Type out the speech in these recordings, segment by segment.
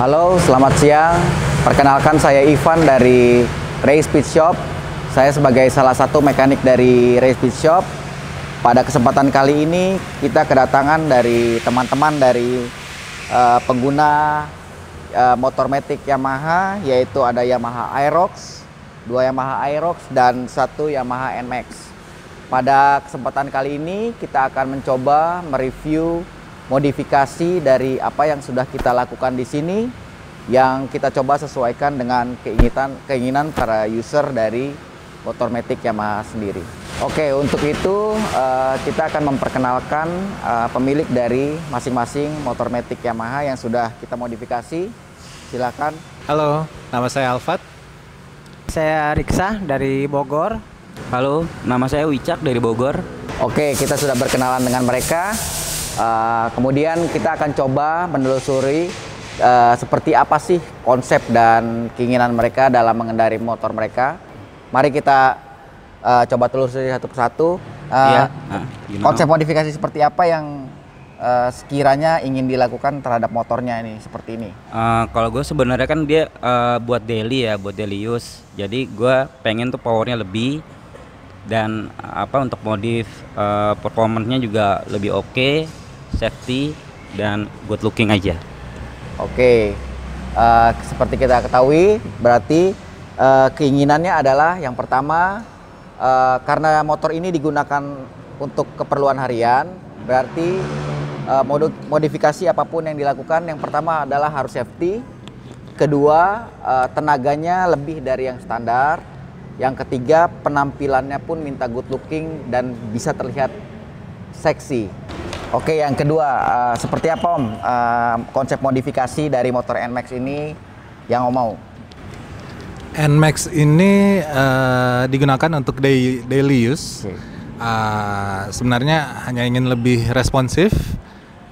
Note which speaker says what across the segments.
Speaker 1: Halo, selamat siang. Perkenalkan saya Ivan dari Ray Speed Shop. Saya sebagai salah satu mekanik dari Ray Speed Shop. Pada kesempatan kali ini kita kedatangan dari teman-teman dari pengguna motor matic Yamaha, yaitu ada Yamaha Aerox, 2 Yamaha Aerox dan 1 Yamaha NMAX. Pada kesempatan kali ini kita akan mencoba mereview modifikasi dari apa yang sudah kita lakukan di sini, yang kita coba sesuaikan dengan keinginan para user dari motor matic Yamaha sendiri. Oke, untuk itu kita akan memperkenalkan pemilik dari masing-masing motor matic Yamaha yang sudah kita modifikasi. Silakan.
Speaker 2: Halo, nama saya Alfat.
Speaker 3: Saya Riksa dari Bogor.
Speaker 4: Halo, nama saya Wicak dari Bogor.
Speaker 1: Oke, kita sudah berkenalan dengan mereka. Kemudian kita akan coba menelusuri seperti apa sih konsep dan keinginan mereka dalam mengendari motor mereka. Mari kita coba telusuri satu persatu. Konsep modifikasi seperti apa yang sekiranya ingin dilakukan terhadap motornya ini, seperti ini?
Speaker 4: Kalau gue sebenarnya kan dia buat daily ya, buat daily use. Jadi gue pengen tuh powernya lebih dan untuk modif performance-nya juga lebih oke, safety dan good looking aja.
Speaker 1: Oke, seperti kita ketahui, berarti keinginannya adalah yang pertama, karena motor ini digunakan untuk keperluan harian, berarti modifikasi apapun yang dilakukan, yang pertama adalah harus safety, kedua tenaganya lebih dari yang standar, yang ketiga penampilannya pun minta good looking dan bisa terlihat seksi. Oke, yang kedua, seperti apa Om konsep modifikasi dari motor NMAX ini yang Om mau?
Speaker 2: NMAX ini digunakan untuk daily use.
Speaker 1: Oke.
Speaker 2: Sebenarnya hanya ingin lebih responsif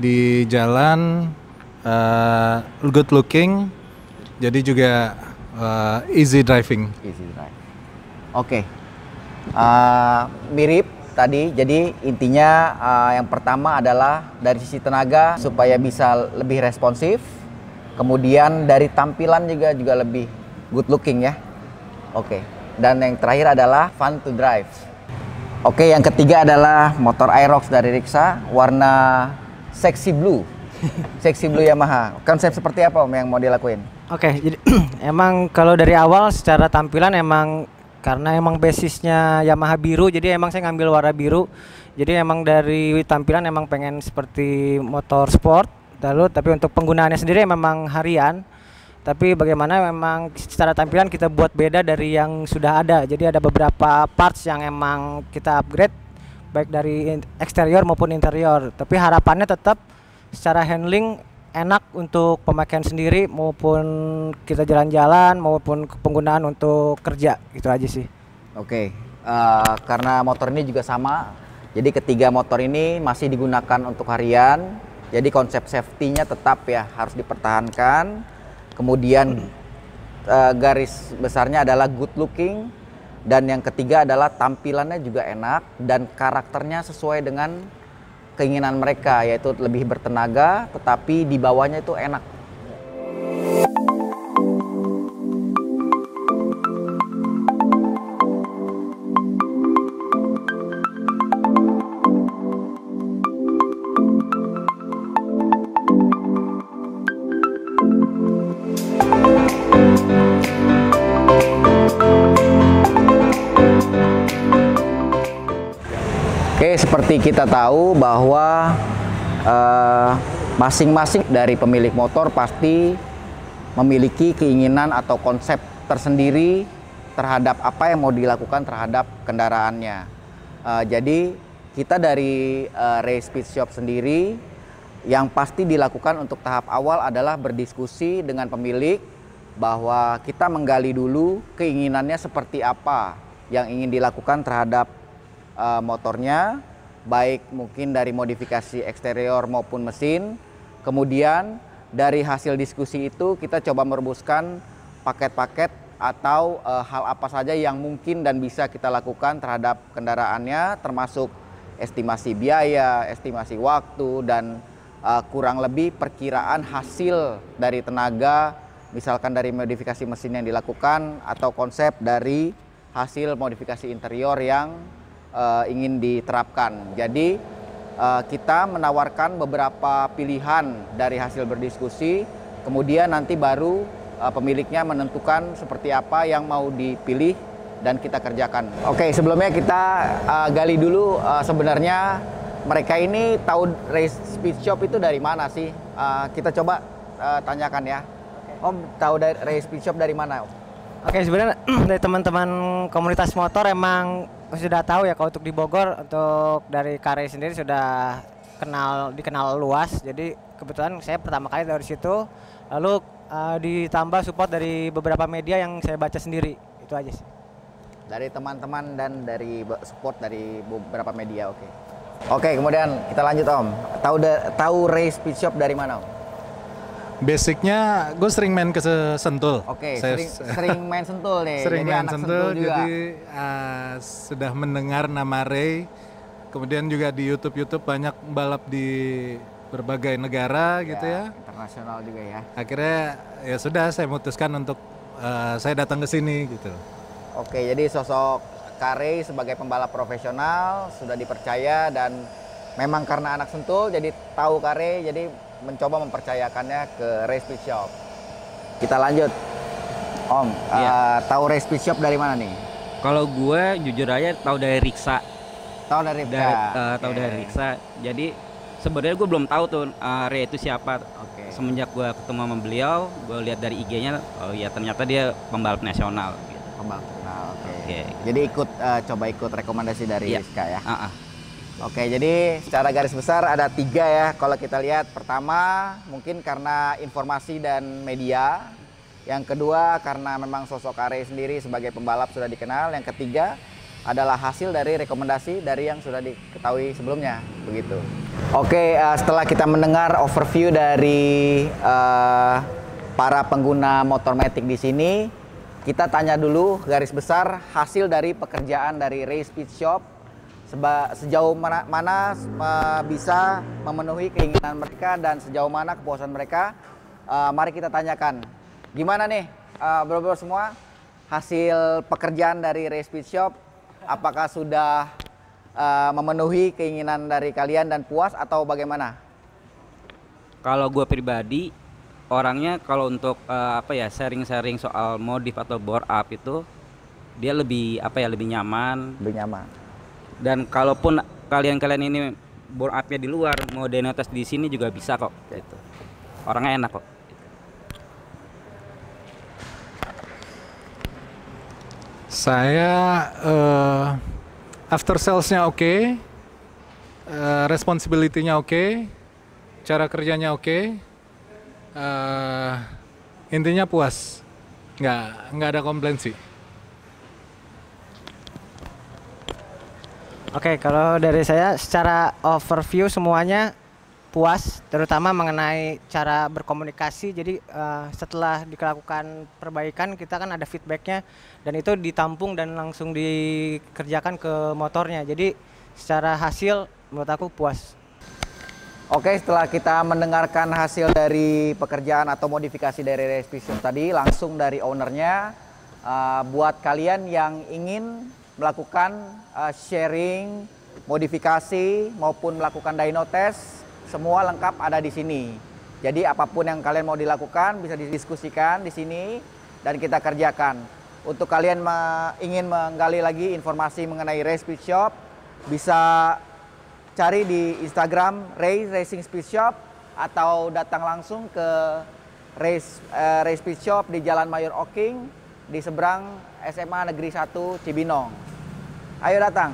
Speaker 2: di jalan, good looking, jadi juga easy driving.
Speaker 1: Easy drive. Oke, mirip tadi, jadi intinya yang pertama adalah dari sisi tenaga supaya bisa lebih responsif, kemudian dari tampilan juga lebih good looking ya. Oke, dan yang terakhir adalah fun to drive. Oke, yang ketiga adalah motor Aerox dari Riksa, warna sexy blue. Sexy blue Yamaha. Konsep seperti apa Om yang mau dilakuin?
Speaker 3: Oke, jadi emang kalau dari awal secara tampilan emang karena emang basisnya Yamaha biru, jadi emang saya ngambil warna biru. Jadi emang dari tampilan emang pengen seperti motor sport. Lalu tapi untuk penggunaannya sendiri memang harian. Tapi bagaimana memang secara tampilan kita buat beda dari yang sudah ada. Jadi ada beberapa parts yang emang kita upgrade baik dari eksterior maupun interior. Tapi harapannya tetap secara handling enak untuk pemakaian sendiri maupun kita jalan-jalan maupun penggunaan untuk kerja, gitu aja sih.
Speaker 1: Oke, karena motor ini juga sama, jadi ketiga motor ini masih digunakan untuk harian, jadi konsep safety-nya tetap ya harus dipertahankan. Kemudian garis besarnya adalah good looking, dan yang ketiga adalah tampilannya juga enak dan karakternya sesuai dengan keinginan mereka, yaitu lebih bertenaga tetapi di bawahnya itu enak. Oke, seperti kita tahu bahwa masing-masing dari pemilik motor pasti memiliki keinginan atau konsep tersendiri terhadap apa yang mau dilakukan terhadap kendaraannya. Jadi kita dari Ray Speed Shop sendiri yang pasti dilakukan untuk tahap awal adalah berdiskusi dengan pemilik bahwa kita menggali dulu keinginannya seperti apa yang ingin dilakukan terhadap motornya, baik mungkin dari modifikasi eksterior maupun mesin. Kemudian dari hasil diskusi itu kita coba merumuskan paket-paket atau hal apa saja yang mungkin dan bisa kita lakukan terhadap kendaraannya, termasuk estimasi biaya, estimasi waktu, dan kurang lebih perkiraan hasil dari tenaga, misalkan dari modifikasi mesin yang dilakukan atau konsep dari hasil modifikasi interior yang ingin diterapkan. Jadi kita menawarkan beberapa pilihan dari hasil berdiskusi, kemudian nanti baru pemiliknya menentukan seperti apa yang mau dipilih dan kita kerjakan. Oke, sebelumnya kita gali dulu sebenarnya mereka ini tahu Race Speed Shop itu dari mana sih? Kita coba tanyakan ya. Om, tahu dari Race Speed Shop dari mana, Om?
Speaker 3: Oke, sebenarnya dari teman-teman komunitas motor emang sudah tahu ya kalau untuk di Bogor, untuk dari Kare sendiri sudah dikenal luas. Jadi kebetulan saya pertama kali dari situ, lalu ditambah support dari beberapa media yang saya baca sendiri. Itu aja sih.
Speaker 1: Dari teman-teman dan dari support dari beberapa media, oke. Oke, kemudian kita lanjut, Om. Tahu Race Speed Shop dari mana, Om?
Speaker 2: Basicnya gue sering main ke Sentul.
Speaker 1: Oke, sering main Sentul nih.
Speaker 2: Sering
Speaker 1: jadi
Speaker 2: main
Speaker 1: anak
Speaker 2: Sentul,
Speaker 1: juga.
Speaker 2: jadi sudah mendengar nama Ray. Kemudian juga di YouTube banyak balap di berbagai negara gitu ya.
Speaker 1: Internasional juga ya.
Speaker 2: Akhirnya ya sudah saya memutuskan untuk saya datang ke sini gitu.
Speaker 1: Oke, jadi sosok Kare sebagai pembalap profesional sudah dipercaya dan memang karena anak Sentul jadi tahu Kare, jadi mencoba mempercayakannya ke Race Speed Shop. Kita lanjut, Om. Tahu Race Speed Shop dari mana nih?
Speaker 4: Kalau gue jujur aja tahu dari Riksa.
Speaker 1: Tahu dari
Speaker 4: Tahu dari Riksa. Jadi sebenarnya gue belum tahu tuh Ray itu siapa.
Speaker 1: Oke.
Speaker 4: Semenjak gue ketemu sama beliau, gue lihat dari IG-nya, oh ya ternyata dia pembalap nasional. Gitu.
Speaker 1: Pembalap nasional. Oke.
Speaker 4: Oke.
Speaker 1: Jadi coba ikut rekomendasi dari Rizka ya.
Speaker 4: Ah.
Speaker 1: Oke, jadi secara garis besar ada 3 ya. Kalau kita lihat, pertama mungkin karena informasi dan media. Yang kedua karena memang sosok Kare sendiri sebagai pembalap sudah dikenal. Yang ketiga adalah hasil dari rekomendasi dari yang sudah diketahui sebelumnya, begitu. Oke, setelah kita mendengar overview dari para pengguna motor matic di sini, kita tanya dulu garis besar hasil dari pekerjaan dari Race Speed Shop. Sejauh mana bisa memenuhi keinginan mereka dan sejauh mana kepuasan mereka. Mari kita tanyakan, gimana nih bro-bro semua hasil pekerjaan dari Race Speed Shop, apakah sudah memenuhi keinginan dari kalian dan puas atau bagaimana?
Speaker 4: Kalau gue pribadi orangnya kalau untuk sharing-sharing soal modif atau bore up itu dia lebih lebih nyaman.
Speaker 1: Lebih nyaman.
Speaker 4: Dan kalaupun kalian ini bore up-nya di luar, mau dynotes di sini juga bisa kok. Gitu. Orangnya enak kok.
Speaker 2: Saya after sales-nya oke, responsibility-nya oke, cara kerjanya oke, intinya puas, nggak ada komplain sih.
Speaker 3: Oke, kalau dari saya secara overview semuanya puas, terutama mengenai cara berkomunikasi. Jadi setelah dilakukan perbaikan kita kan ada feedbacknya dan itu ditampung dan langsung dikerjakan ke motornya. Jadi secara hasil menurut aku puas.
Speaker 1: Oke, setelah kita mendengarkan hasil dari pekerjaan atau modifikasi dari Race Speed Shop tadi langsung dari ownernya, buat kalian yang ingin melakukan sharing, modifikasi maupun melakukan dyno test, semua lengkap ada di sini. Jadi apapun yang kalian mau dilakukan bisa didiskusikan di sini dan kita kerjakan. Untuk kalian ingin menggali lagi informasi mengenai Race Speed Shop, bisa cari di Instagram Ray Racing Speed Shop atau datang langsung ke Race Speed Shop di Jalan Mayor Oking di seberang SMA Negeri 1 Cibinong. Ayo datang.